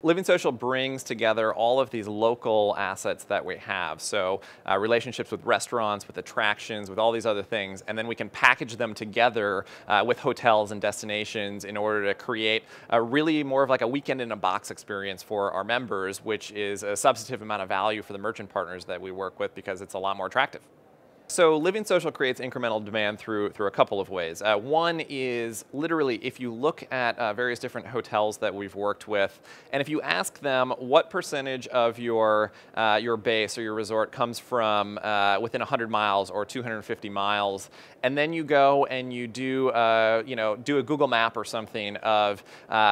LivingSocial brings together all of these local assets that we have. So relationships with restaurants, with attractions, with all these other things, and then we can package them together with hotels and destinations in order to create a really more of like a weekend in a box experience for our members, which is a substantive amount of value for the merchant partners that we work with because it's a lot more attractive. So LivingSocial creates incremental demand through a couple of ways. One is literally if you look at various different hotels that we've worked with, and if you ask them what percentage of your base or your resort comes from within 100 miles or 250 miles, and then you go and you do do a Google map or something of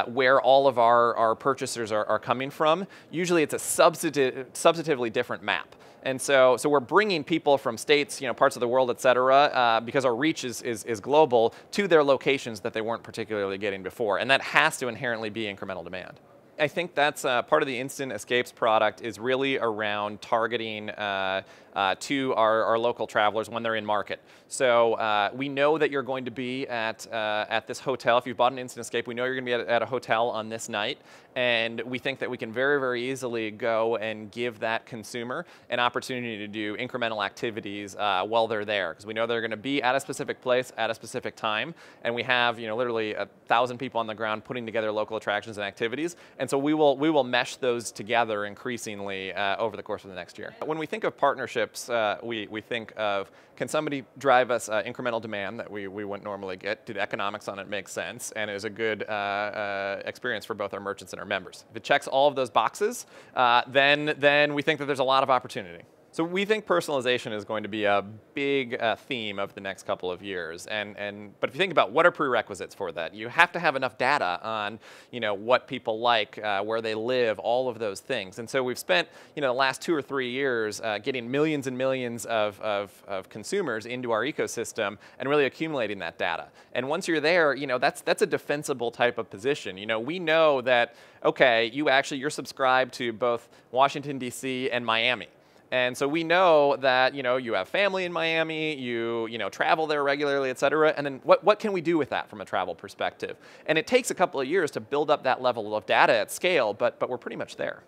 where all of our purchasers are coming from, usually it's a substantively different map. And so we're bringing people from states, parts of the world, et cetera, because our reach is global, to their locations that they weren't particularly getting before. And that has to inherently be incremental demand. I think that's part of the Instant Escapes product is really around targeting to our local travelers when they're in market. So we know that you're going to be at this hotel. If you've bought an Instant Escape, we know you're going to be at a hotel on this night. And we think that we can very, very easily go and give that consumer an opportunity to do incremental activities while they're there. Because we know they're going to be at a specific place at a specific time. And we have literally 1,000 people on the ground putting together local attractions and activities. And so we will mesh those together increasingly over the course of the next year. When we think of partnerships, we think of, can somebody drive us incremental demand that we wouldn't normally get? Do the economics on it make sense? And is a good experience for both our merchants and our members. If it checks all of those boxes, then we think that there's a lot of opportunity. So we think personalization is going to be a big theme of the next couple of years. But if you think about what are prerequisites for that, you have to have enough data on what people like, where they live, all of those things. And so we've spent the last 2 or 3 years getting millions and millions of consumers into our ecosystem and really accumulating that data. And once you're there, that's a defensible type of position. We know that, okay, you're subscribed to both Washington, D.C. and Miami. And so we know that you have family in Miami, you travel there regularly, et cetera. And then what can we do with that from a travel perspective? And it takes a couple of years to build up that level of data at scale, but we're pretty much there.